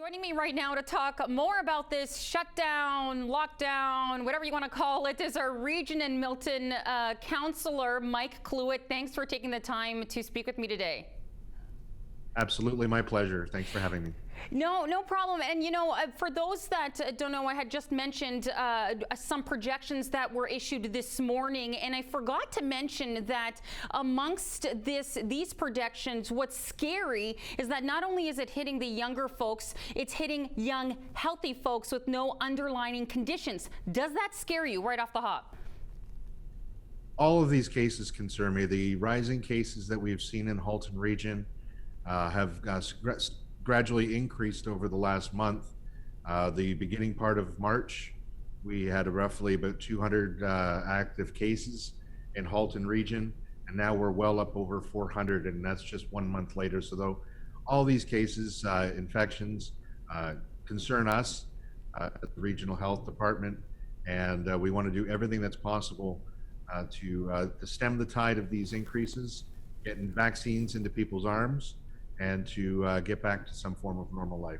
Joining me right now to talk more about this shutdown, lockdown, whatever you want to call it, is our region in Milton Councillor Mike Cluett. Thanks for taking the time to speak with me today. Absolutely, my pleasure. Thanks for having me. No problem. And for those that don't know, I had just mentioned some projections that were issued this morning, and I forgot to mention that amongst these projections, what's scary is that not only is it hitting the younger folks, it's hitting young, healthy folks with no underlying conditions. Does that scare you right off the hop? All of these cases concern me. The rising cases that we've seen in Halton region have gradually increased over the last month. The beginning part of March, we had roughly about 200 active cases in Halton region, and now we're well up over 400, and that's just 1 month later. So though all these cases, infections, concern us at the regional health department, and we want to do everything that's possible to stem the tide of these increases, getting vaccines into people's arms, and to get back to some form of normal life.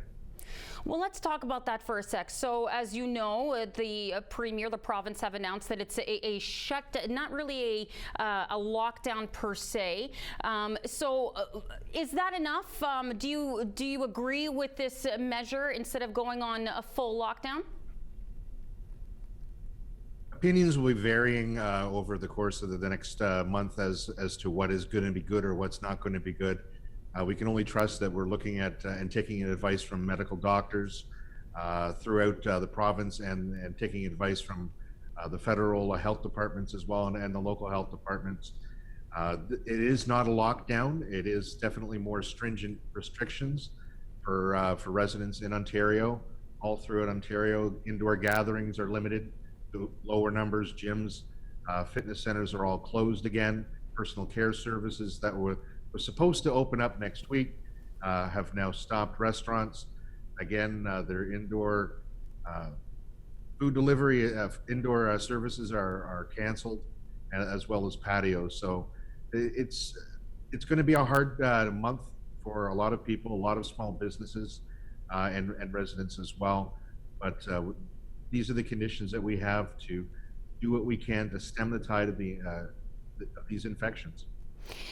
Well, let's talk about that for a sec. So, as you know, the Premier, the province, have announced that it's a shutdown, not really a lockdown per se. Is that enough? Do you agree with this measure instead of going on a full lockdown? Opinions will be varying over the course of the next month as to what is going to be good or what's not going to be good. We can only trust that we're looking at and taking advice from medical doctors throughout the province, and taking advice from the federal health departments as well, and the local health departments. It is not a lockdown. It is definitely more stringent restrictions for residents in Ontario. All throughout Ontario, indoor gatherings are limited to lower numbers. Gyms, fitness centers are all closed again. Personal care services that were supposed to open up next week have now stopped. Restaurants, again, their indoor food delivery, indoor services are canceled, as well as patios. So it's going to be a hard month for a lot of people, a lot of small businesses, and residents as well. But these are the conditions that we have to do what we can to stem the tide of these infections.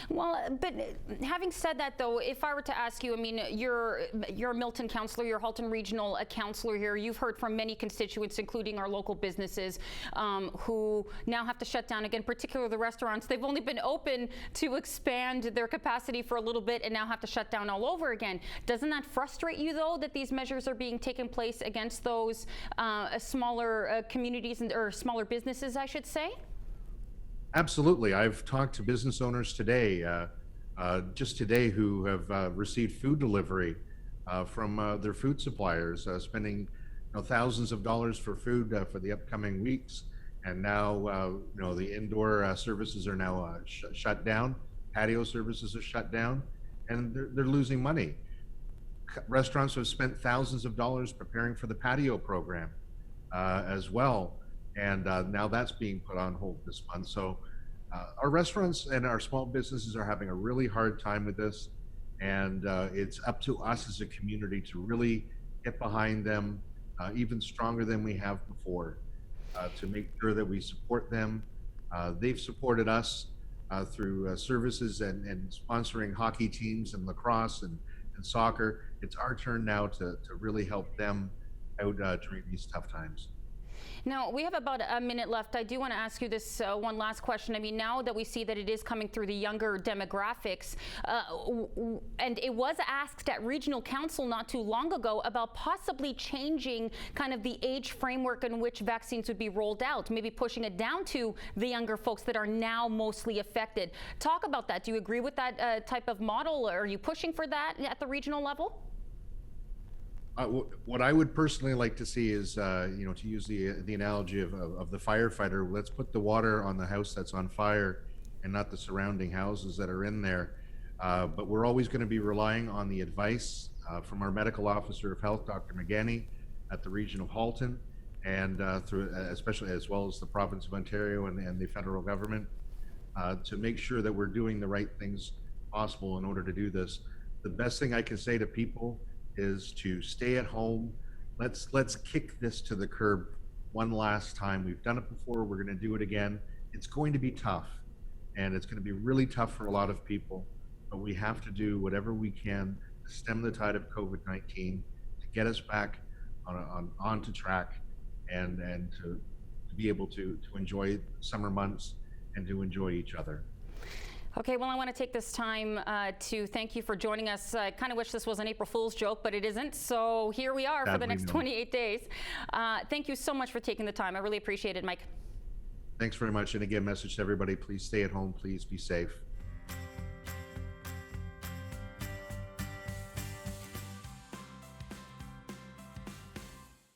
Well, but having said that, though, if I were to ask you, I mean, you're a Milton councillor, you're a Halton regional councillor here. You've heard from many constituents, including our local businesses, who now have to shut down again, particularly the restaurants. They've only been open to expand their capacity for a little bit and now have to shut down all over again. Doesn't that frustrate you, though, that these measures are being taken place against those smaller communities or smaller businesses, I should say? Absolutely. I've talked to business owners today, just today, who have received food delivery from their food suppliers, spending thousands of dollars for food for the upcoming weeks. And now, the indoor services are now shut down. Patio services are shut down, and they're losing money. Restaurants have spent thousands of dollars preparing for the patio program as well. And now that's being put on hold this month. So our restaurants and our small businesses are having a really hard time with this. And it's up to us as a community to really get behind them even stronger than we have before, to make sure that we support them. They've supported us through services and sponsoring hockey teams and lacrosse and soccer. It's our turn now to really help them out during these tough times. Now, we have about a minute left. I do want to ask you this one last question. I mean, now that we see that it is coming through the younger demographics, and it was asked at Regional Council not too long ago about possibly changing kind of the age framework in which vaccines would be rolled out, maybe pushing it down to the younger folks that are now mostly affected. Talk about that. Do you agree with that type of model? Are you pushing for that at the regional level? What I would personally like to see is, to use the analogy of the firefighter. Let's put the water on the house that's on fire, and not the surrounding houses that are in there. But we're always going to be relying on the advice from our medical officer of health, Dr. McGanney, at the region of Halton, and through, especially as well as the province of Ontario and the federal government, to make sure that we're doing the right things possible in order to do this. The best thing I can say to people is to stay at home. Let's kick this to the curb one last time. We've done it before. We're going to do it again. It's going to be tough, and it's going to be really tough for a lot of people, but we have to do whatever we can to stem the tide of COVID-19, to get us back onto track, and to be able to enjoy summer months and to enjoy each other. Okay, well, I want to take this time to thank you for joining us. I kind of wish this was an April Fool's joke, but it isn't. So here we are for the next 28 days. Thank you so much for taking the time. I really appreciate it, Mike. Thanks very much. And again, message to everybody, please stay at home, please be safe.